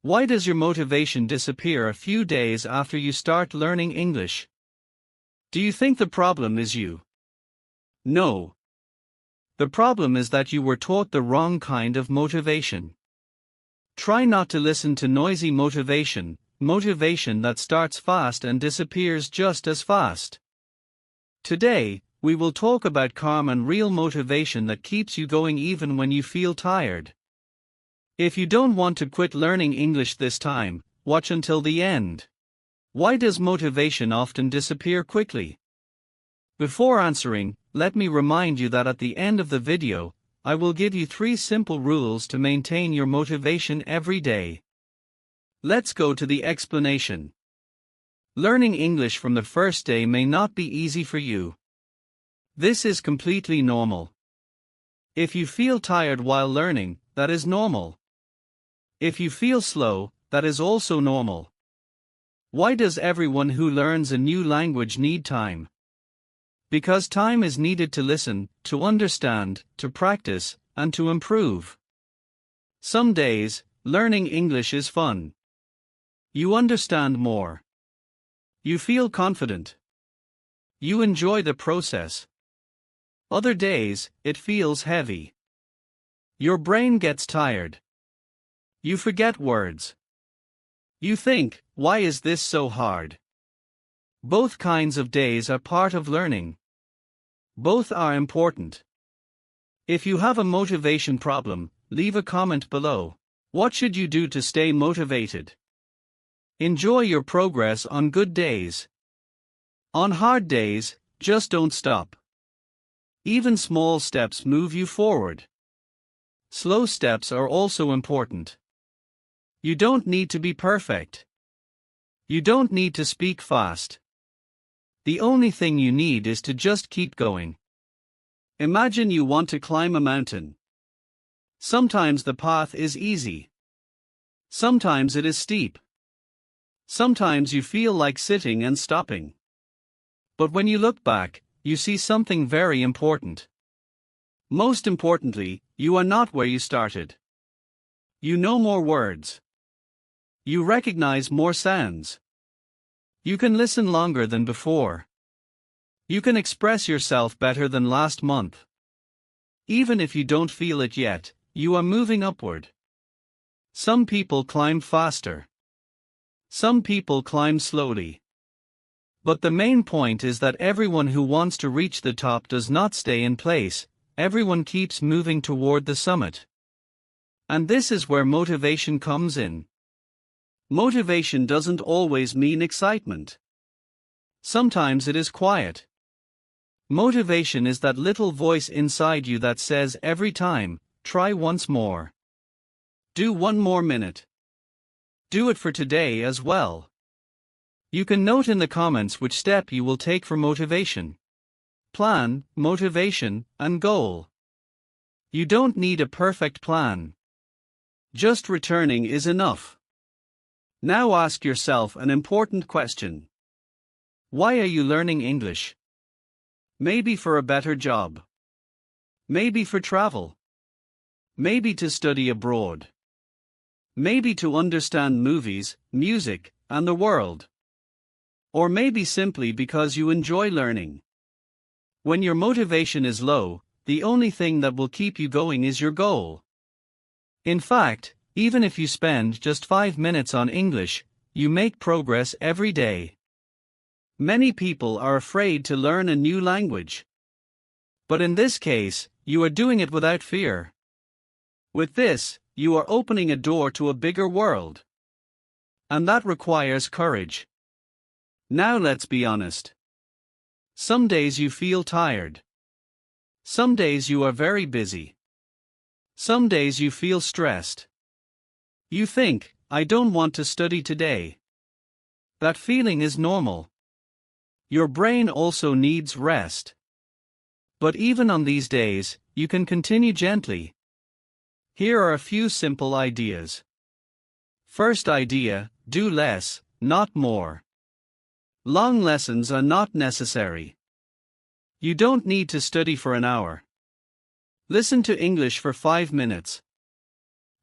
Why does your motivation disappear a few days after you start learning English? Do you think the problem is you? No. The problem is that you were taught the wrong kind of motivation. Try not to listen to noisy motivation that starts fast and disappears just as fast. Today, we will talk about calm and real motivation that keeps you going even when you feel tired. If you don't want to quit learning English this time, watch until the end. Why does motivation often disappear quickly? Before answering, let me remind you that at the end of the video, I will give you 3 simple rules to maintain your motivation every day. Let's go to the explanation. Learning English from the first day may not be easy for you. This is completely normal. If you feel tired while learning, that is normal. If you feel slow, that is also normal. Why does everyone who learns a new language need time? Because time is needed to listen, to understand, to practice, and to improve. Some days, learning English is fun. You understand more. You feel confident. You enjoy the process. Other days, it feels heavy. Your brain gets tired. You forget words. You think, why is this so hard? Both kinds of days are part of learning. Both are important. If you have a motivation problem, leave a comment below. What should you do to stay motivated? Enjoy your progress on good days. On hard days, just don't stop. Even small steps move you forward. Slow steps are also important. You don't need to be perfect. You don't need to speak fast. The only thing you need is to just keep going. Imagine you want to climb a mountain. Sometimes the path is easy. Sometimes it is steep. Sometimes you feel like sitting and stopping. But when you look back, you see something very important. Most importantly, you are not where you started. You know more words. You recognize more sounds. You can listen longer than before. You can express yourself better than last month. Even if you don't feel it yet, you are moving upward. Some people climb faster. Some people climb slowly. But the main point is that everyone who wants to reach the top does not stay in place, everyone keeps moving toward the summit. And this is where motivation comes in. Motivation doesn't always mean excitement. Sometimes it is quiet. Motivation is that little voice inside you that says every time, try once more. Do 1 more minute. Do it for today as well. You can note in the comments which step you will take for motivation. Plan, motivation, and goal. You don't need a perfect plan. Just returning is enough. Now ask yourself an important question. Why are you learning English? Maybe for a better job. Maybe for travel. Maybe to study abroad. Maybe to understand movies, music, and the world. Or maybe simply because you enjoy learning. When your motivation is low, the only thing that will keep you going is your goal. In fact, even if you spend just 5 minutes on English, you make progress every day. Many people are afraid to learn a new language. But in this case, you are doing it without fear. With this, you are opening a door to a bigger world. And that requires courage. Now let's be honest. Some days you feel tired. Some days you are very busy. Some days you feel stressed. You think, I don't want to study today. That feeling is normal. Your brain also needs rest. But even on these days, you can continue gently. Here are a few simple ideas. First idea, do less, not more. Long lessons are not necessary. You don't need to study for an hour. Listen to English for 5 minutes.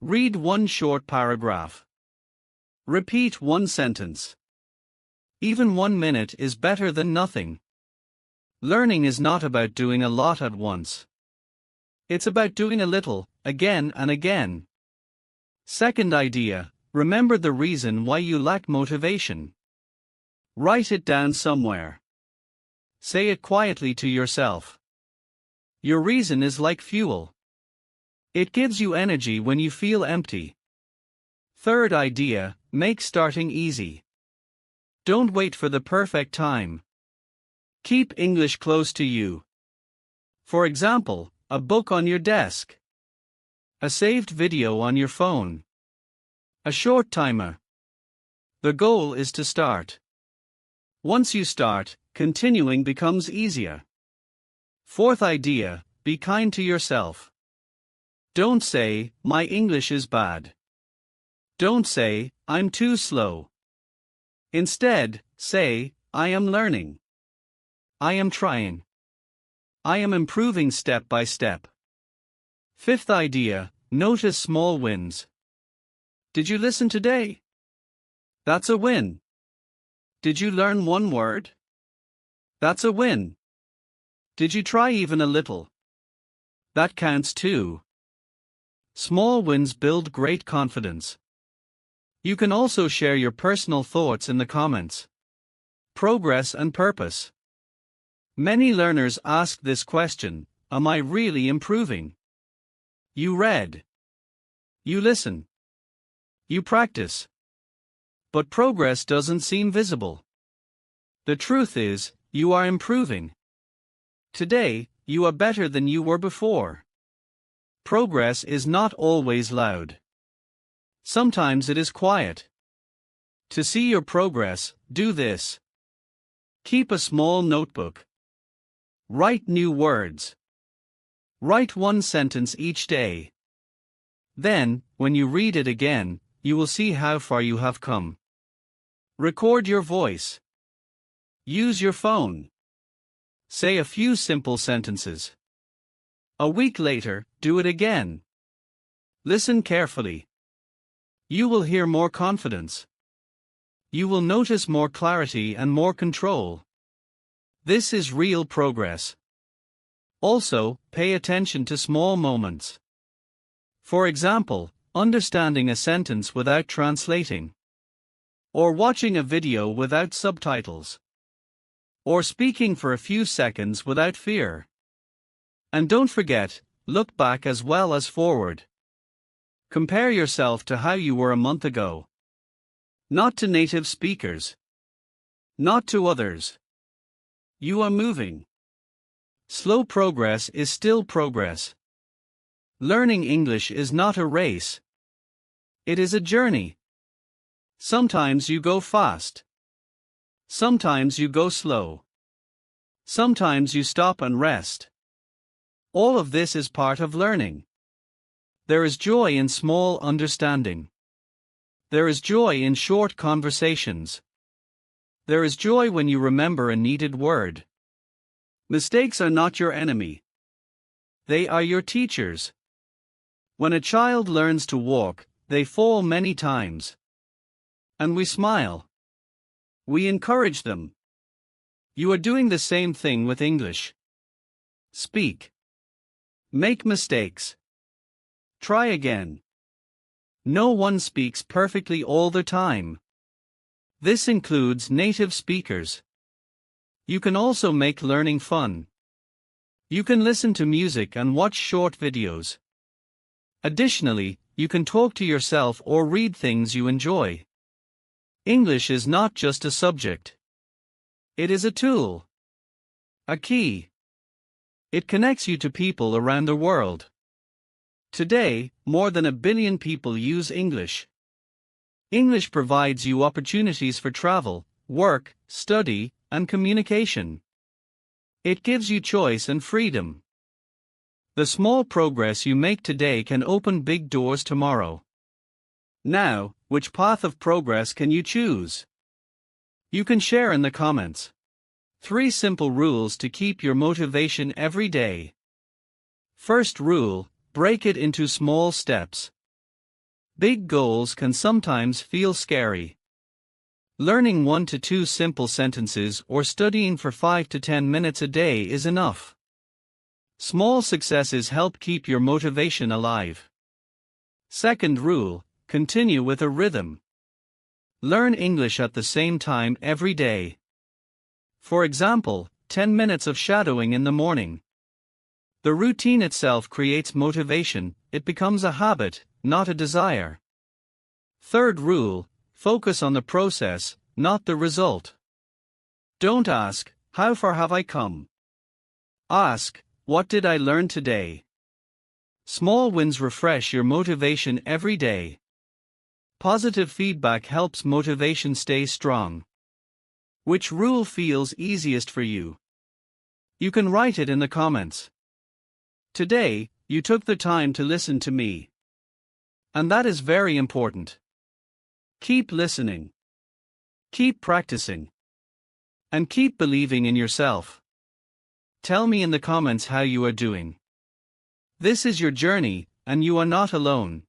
Read 1 short paragraph. Repeat one sentence. Even 1 minute is better than nothing. Learning is not about doing a lot at once. It's about doing a little, again and again. Second idea, remember the reason why you lack motivation. Write it down somewhere. Say it quietly to yourself. Your reason is like fuel. It gives you energy when you feel empty. Third idea, make starting easy. Don't wait for the perfect time. Keep English close to you. For example, a book on your desk. A saved video on your phone. A short timer. The goal is to start. Once you start, continuing becomes easier. Fourth idea, be kind to yourself. Don't say, my English is bad. Don't say, I'm too slow. Instead, say, I am learning. I am trying. I am improving step by step. Fifth idea, notice small wins. Did you listen today? That's a win. Did you learn one word? That's a win. Did you try even a little? That counts too. Small wins build great confidence. You can also share your personal thoughts in the comments. Progress and purpose. Many learners ask this question, am I really improving? You read. You listen. You practice. But progress doesn't seem visible. The truth is, you are improving. Today, you are better than you were before. Progress is not always loud. Sometimes it is quiet. To see your progress, do this. Keep a small notebook. Write new words. Write one sentence each day. Then, when you read it again, you will see how far you have come. Record your voice. Use your phone. Say a few simple sentences. A week later, do it again. Listen carefully. You will hear more confidence. You will notice more clarity and more control. This is real progress. Also, pay attention to small moments. For example, understanding a sentence without translating. Or watching a video without subtitles. Or speaking for a few seconds without fear. And don't forget, look back as well as forward. Compare yourself to how you were a month ago. Not to native speakers. Not to others. You are moving. Slow progress is still progress. Learning English is not a race. It is a journey. Sometimes you go fast. Sometimes you go slow. Sometimes you stop and rest. All of this is part of learning. There is joy in small understanding. There is joy in short conversations. There is joy when you remember a needed word. Mistakes are not your enemy. They are your teachers. When a child learns to walk, they fall many times. And we smile. We encourage them. You are doing the same thing with English. Speak. Make mistakes. Try again. No one speaks perfectly all the time. This includes native speakers. You can also make learning fun. You can listen to music and watch short videos. Additionally, you can talk to yourself or read things you enjoy. English is not just a subject. It is a tool. A key. It connects you to people around the world. Today, more than 1 billion people use English. English provides you opportunities for travel, work, study, and communication. It gives you choice and freedom. The small progress you make today can open big doors tomorrow. Now, which path of progress can you choose? You can share in the comments. 3 simple rules to keep your motivation every day. First rule, break it into small steps. Big goals can sometimes feel scary. Learning 1 to 2 simple sentences or studying for 5 to 10 minutes a day is enough. Small successes help keep your motivation alive. Second rule: continue with a rhythm. Learn English at the same time every day. For example, 10 minutes of shadowing in the morning. The routine itself creates motivation, it becomes a habit, not a desire. Third rule: focus on the process, not the result. Don't ask, "How far have I come?" Ask, "What did I learn today?" Small wins refresh your motivation every day. Positive feedback helps motivation stay strong. Which rule feels easiest for you? You can write it in the comments. Today, you took the time to listen to me. And that is very important. Keep listening. Keep practicing. And keep believing in yourself. Tell me in the comments how you are doing. This is your journey, and you are not alone.